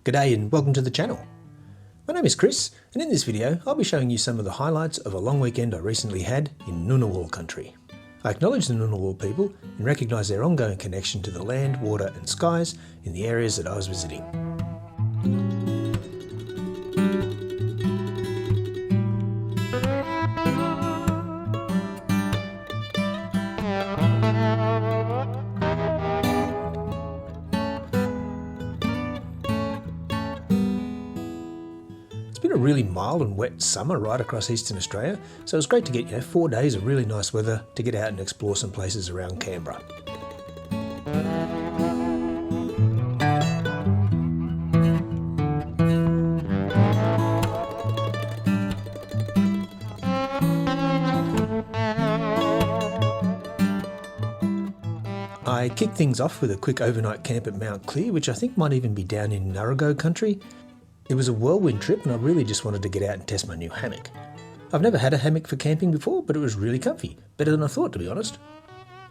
G'day and welcome to the channel. My name is Chris, and in this video I'll be showing you some of the highlights of a long weekend I recently had in Ngunnawal country. I acknowledge the Ngunnawal people and recognise their ongoing connection to the land, water and skies in the areas that I was visiting. It's been a really mild and wet summer right across eastern Australia, so it was great to get 4 days of really nice weather to get out and explore some places around Canberra. I kicked things off with a quick overnight camp at Mount Clear, which I think might even be down in Namadgi country. It was a whirlwind trip and I really just wanted to get out and test my new hammock. I've never had a hammock for camping before, but it was really comfy, better than I thought to be honest.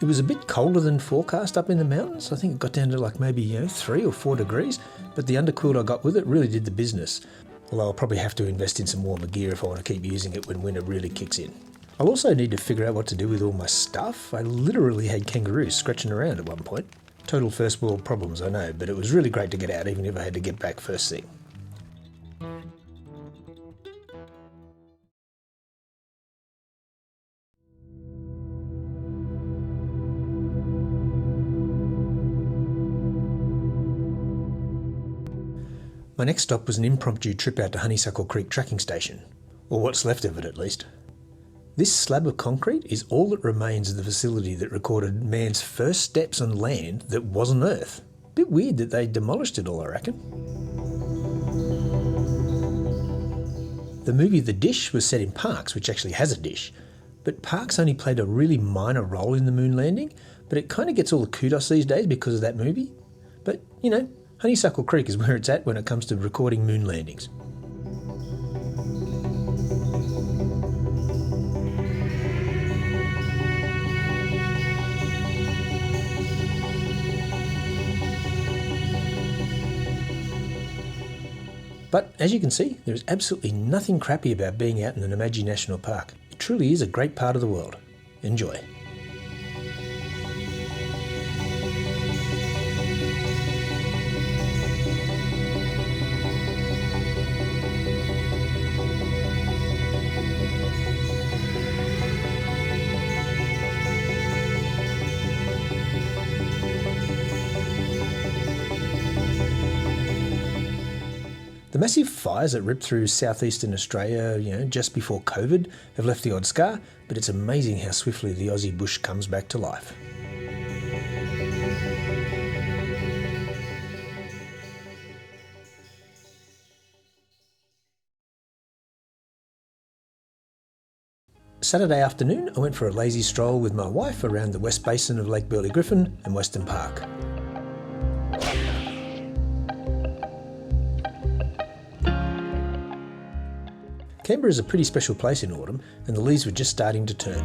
It was a bit colder than forecast up in the mountains. I think it got down to like maybe 3 or 4 degrees, but the underquilt I got with it really did the business. Although I'll probably have to invest in some warmer gear if I want to keep using it when winter really kicks in. I'll also need to figure out what to do with all my stuff. I literally had kangaroos scratching around at one point. Total first world problems, I know, but it was really great to get out even if I had to get back first thing. My next stop was an impromptu trip out to Honeysuckle Creek tracking station, or what's left of it at least. This slab of concrete is all that remains of the facility that recorded man's first steps on land that wasn't Earth. Bit weird that they demolished it all, I reckon. The movie The Dish was set in Parkes, which actually has a dish, but Parkes only played a really minor role in the moon landing, but it kind of gets all the kudos these days because of that movie. But, Honeysuckle Creek is where it's at when it comes to recording moon landings. But as you can see, there is absolutely nothing crappy about being out in the Namadgi National Park. It truly is a great part of the world. Enjoy. The massive fires that ripped through southeastern Australia, just before COVID have left the odd scar, but it's amazing how swiftly the Aussie bush comes back to life. Saturday afternoon, I went for a lazy stroll with my wife around the west basin of Lake Burley, Griffen and Western Park. Canberra is a pretty special place in autumn, and the leaves were just starting to turn.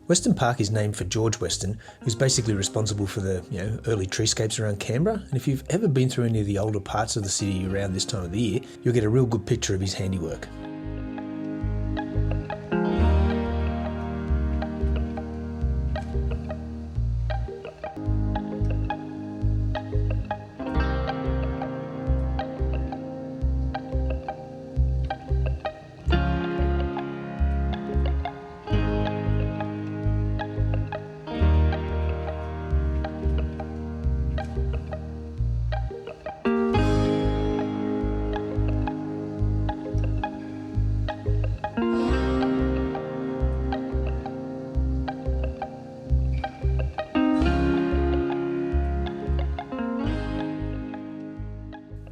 Western Park is named for George Weston, who's basically responsible for the early treescapes around Canberra. And if you've ever been through any of the older parts of the city around this time of the year, you'll get a real good picture of his handiwork.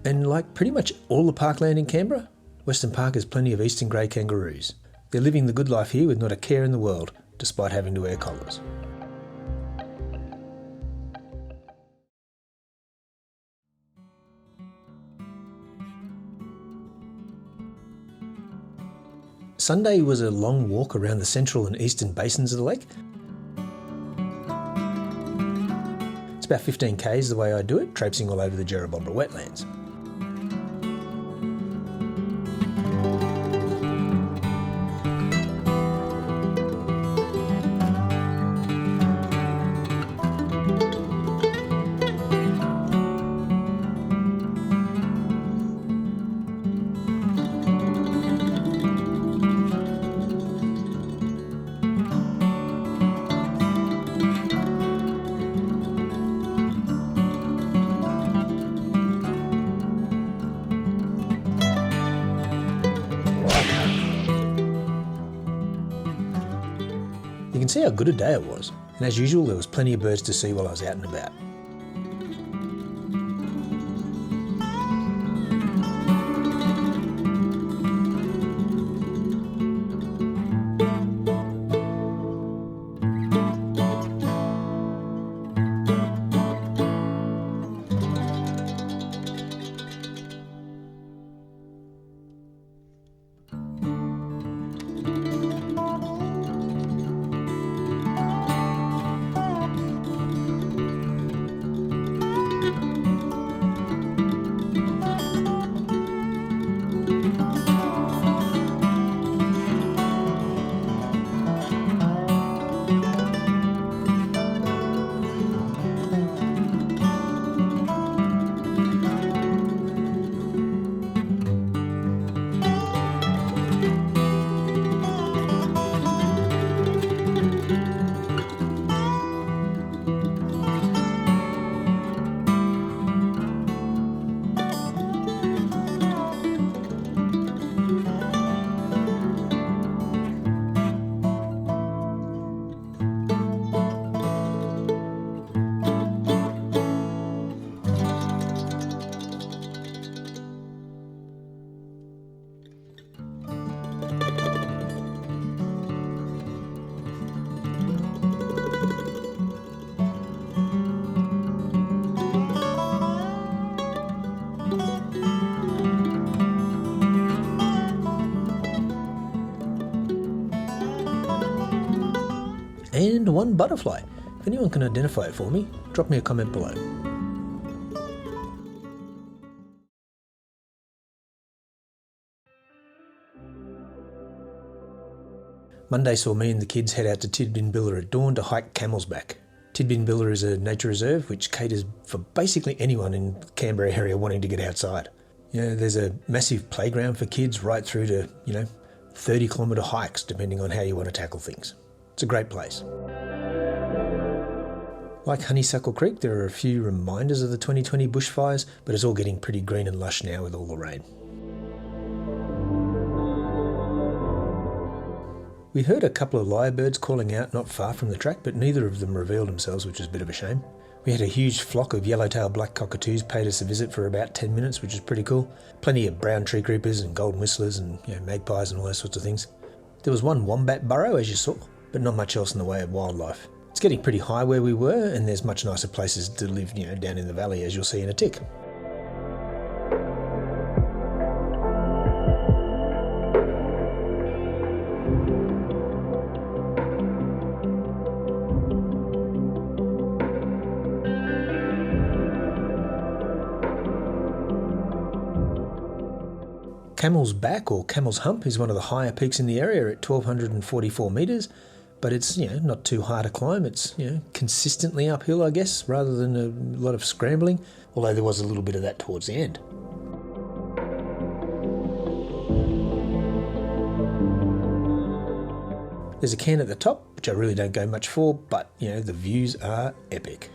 And like pretty much all the parkland in Canberra, Western Park has plenty of eastern grey kangaroos. They're living the good life here with not a care in the world, despite having to wear collars. Sunday was a long walk around the central and eastern basins of the lake. It's about 15 k's the way I do it, traipsing all over the Jerrabomberra Wetlands. You can see how good a day it was, and as usual there was plenty of birds to see while I was out and about. And one butterfly. If anyone can identify it for me, drop me a comment below. Monday saw me and the kids head out to Tidbinbilla at dawn to hike Camel's Back. Tidbinbilla is a nature reserve which caters for basically anyone in the Canberra area wanting to get outside. You know, there's a massive playground for kids right through to, 30-kilometre hikes depending on how you want to tackle things. It's a great place. Like Honeysuckle Creek, there are a few reminders of the 2020 bushfires, but it's all getting pretty green and lush now with all the rain. We heard a couple of lyrebirds calling out not far from the track, but neither of them revealed themselves, which is a bit of a shame. We had a huge flock of yellow-tailed black cockatoos paid us a visit for about 10 minutes, which is pretty cool. Plenty of brown tree creepers and golden whistlers and magpies and all those sorts of things. There was one wombat burrow, as you saw, but not much else in the way of wildlife. It's getting pretty high where we were, and there's much nicer places to live, down in the valley, as you'll see in a tick. Camel's Back, or Camel's Hump, is one of the higher peaks in the area at 1,244 metres, but it's not too hard to climb. It's consistently uphill, I guess, rather than a lot of scrambling, although there was a little bit of that towards the end. There's a cairn at the top, which I really don't go much for, but the views are epic.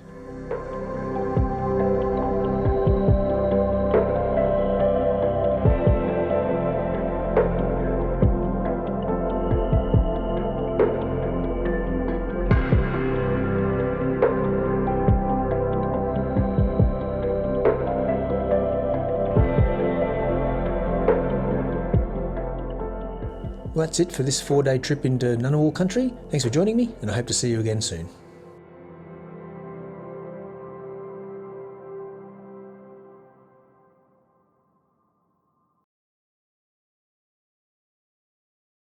Well, that's it for this 4-day trip into Ngunnawal country. Thanks for joining me, and I hope to see you again soon.